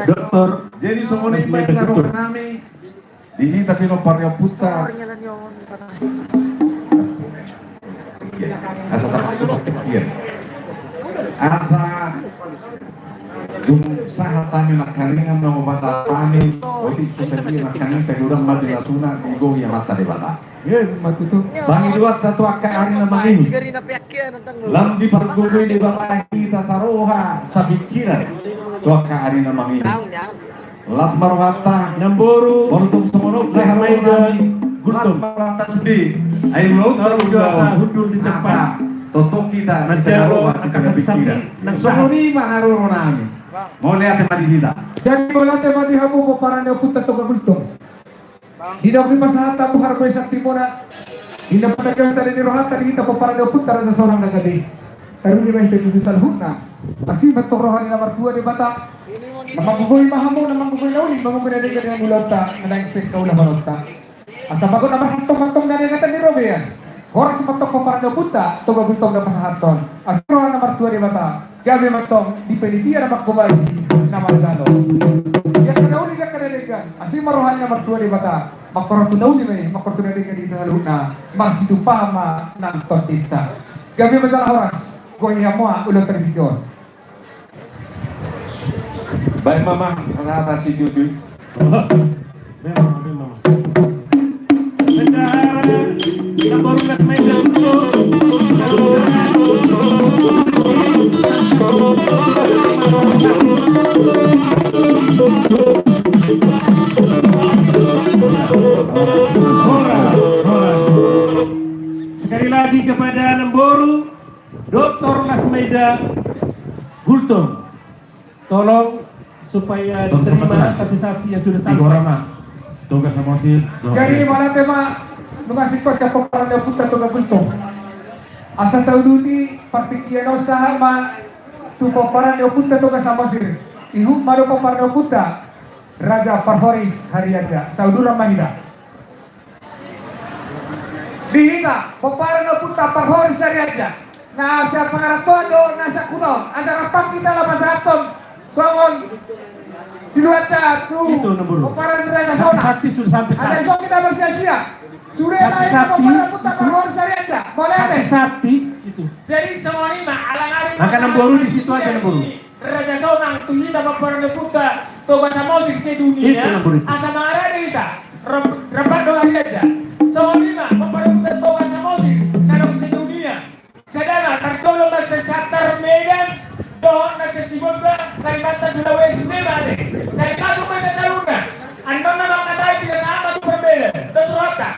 Dokter, jadi semua ini baik naruh kami. Ini tapi no paryo pusta. Asa terpikir. Asa sahat kami nak kalingan mau bahasa kami. Odi susah nak kami segera mati latuna igo ya mata de bata. Ya mati tu. Bang dua tatu akai hari nama ini. Lam di pergubui di bata kita saroha sabikiran. Tua ka hari nama ini. Las marwata Namboru Bortung Semonok Kahmaida Gultum Marwata Sudi Ayo Laut Udah Hudur di tempat Totok kita Nancaro akan pikiran Semoni maharu nami Mau lihat tema di kita Jadi kalau tema di hamu Paparanda Puta Toka Gultum Tidak beri masalah tamu harga sakti mona Tidak pada kasa di rohata di kita Paparanda Puta Rasa seorang nagadi Taruh di mahir di Dusal Huna Masih betul rohani nomor 2 di Batak Namanggugoy mahamu, namanggugoy lauli, mamumulali ka ng ulota, nanangsik ka ulang manunta. Asa bago na mahantong-hantong na nangatan ni Robe yan. Horas matong pa para na punta, tugagultong na pasahaton. Asa rohan na martua di mata, gabi matong, di penitiya na makubay, na margano. Yan ka nauli ka kanaligan, asi marohan na martua di mata, makoratunauli may, makortunaligan dito na luna, marsitupama ng tontita. Gabi matang horas, goy niya mo ulong tradisyon. Baik mama, atas si cucu. Memang. Sekarang kita baru nak main dulu. Sekali lagi kepada Namboru, Dr. Lasmeida Gultum, tolong supaya diterima sati-sati yang sudah sampai. Tugas emosi. Jadi mana tema mengasih kos siapa para putar tugas gultong. Asa tahu dulu partikian usaha ma tu paparan dia putar tugas emosi. Ihu maru paparan dia putar Raja Parhoris Hariaga Saudura Mahida. Dihina paparan dia putar Parhoris Hariaga. Nah siapa ngaratuan do nasa kuno. Ada rapang kita lah masaton. Songon di luar tu paparan Raja Sauna Sakti sudah sampai ada so kita bersiap-siap sudah naik paparan putar Parhoris Hariaga boleh deh Sakti itu. Jadi semua ini mah alang-alang Maka Namboru di situ aja Namboru. Raja Sauna tu ini dapat paparan putar tu bahasa musik sedunia asa marah kita rapat doang aja semua ini mah paparan putar tu bahasa musik kalau sedunia sedang tertolong bahasa Satar Medan doon nagsisibota Kalimantan Sulawesi Bale. Saya masuk pada Saluna. Anda memang katanya tidak sama itu berbeda. Terus rota.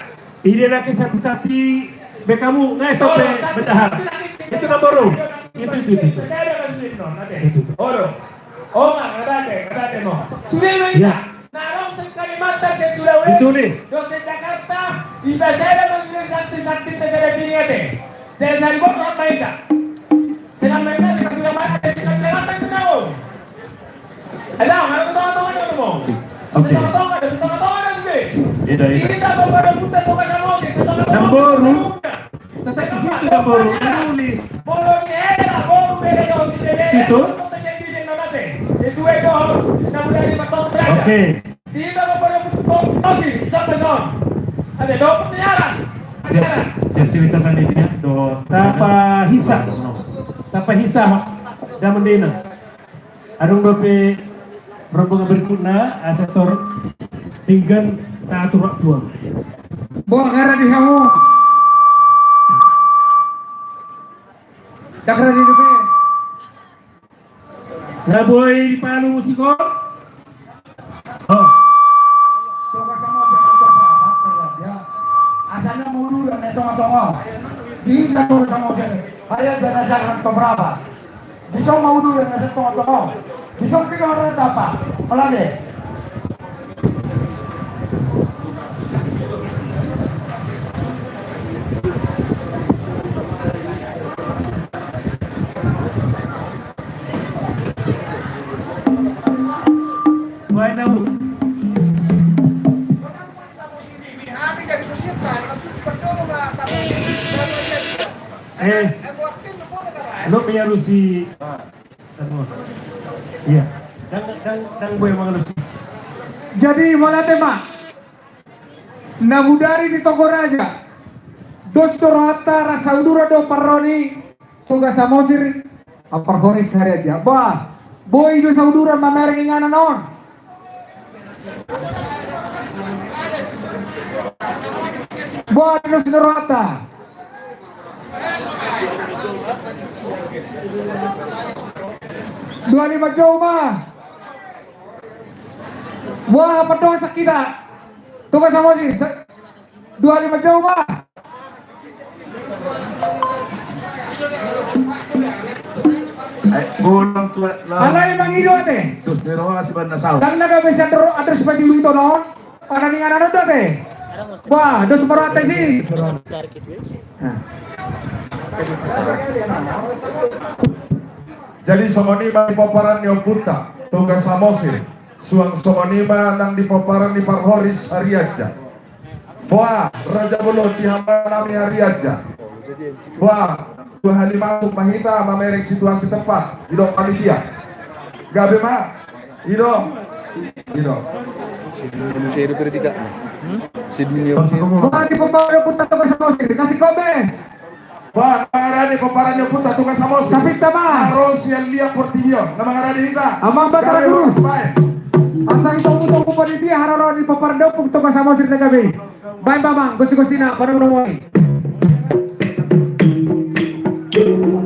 Ini lagi satu-satu bekamu ngai sampai berdahar. Itu Namboru. Itu. Saya ada kasih no, nanti. Oro. Oh nggak ada mo. Sudah Ya. Narong sa Kalimantan sa Sulawesi, Ditulis. doon sa Jakarta, iba saya mengirim santi-santi sa Pinete. Dari Salibot orang Maida. Silang Maida, silang Pinamata, silang Pinamata itu tahu. Alam, ano ketawa-tawa niyo mo? Okay. Ketawa-tawa ka, ketawa-tawa na sige. Ida. Hindi na ba para punta to ka sa Moses? Namboru. Tatay di situ Namboru. Ditulis. Bolo ni Hela, bolo bele ko, bele. Situ? Punta siya hindi din namate. Yesuwe ko, namula ni Matong Braga. Okay. Hindi na ba para punta to Moses? Isang person. Ada, doon pinayaran. Siap ceritakan ini ya. Tapa hisa damandena. Adong dope rombongan berikutnya asator tinggal taatur waktu. Buang ngara di hawo. Dakra di depe. Saboy di Palu musiko. Oh. Toka kamu untuk berapa ya? Asalnya mau dulu dan tengok-tengok. Bisa dulu kamu jadi. Ayah berdasarkan keberapa? Bisa mau dulu dan tengok-tengok. Bisa kita orang apa? Lagi. Why now? Ano punya Lucy? Ano? Iya. Dan boy mga Lucy. Jadi wala tema. Nabudari di Togoraja. Dostor hatta rasaudura do parroni. Tugas samosir. Apar horis hari aja. Bah. Boy do saudura mamereng ingana non. Bah dostor hatta. Dua lima jauh mah. Wah apa doang kita. Tunggu sama sih. 25 jauh mah. Gulang tua Alay mang ido ate. Terus meroha si banda saw. Kang naga bisa address pa di ito no. Para ni ngana do ate. Wah, dos maro ate sih. Jadi somonima di paparan ni Opunta, tugas samosir. Suang somonima nang di paparan di Parhoris Hariaja. Wah, Raja Belum di hamba nami Hariaja. Wah, dua hari masuk mahita mamerek situasi tepat. Hidup panitia. Gabe mah, hidup. Manusia itu tidak. Sedunia. Wah, di pembawa putar tugas samosir. Kasih kobe. Wah, namarani paparan ni Opunta tugas samosir. Sapit tama. Aros yang lihat portibio. Namarani kita. Amang batara guru. Asal tunggu panitia hararo di paparan dopung tugas samosir na gabi. Bye babang, gusto-gusto na para mo. Oh,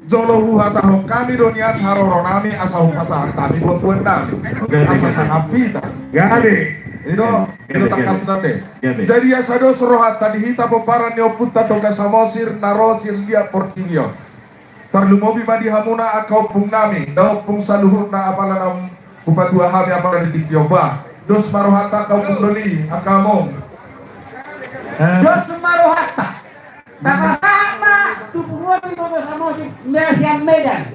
Jolo huhatahong kami doniat haroronami asahong pasahang kami buat nami asa sanapita Gade. Ino takas nate. Jadi asado sorohat tadi hita peparan neoputta toga samosir narosir liat portilio. Tarlumobi madi hamuna akau pung nami dau pung saluhurna apalanam upatua hami apalan di tikioba. Dos marohata kau pung doli akamong. Dos marohata. Sama-sama tubuh di bawah samosir Medan.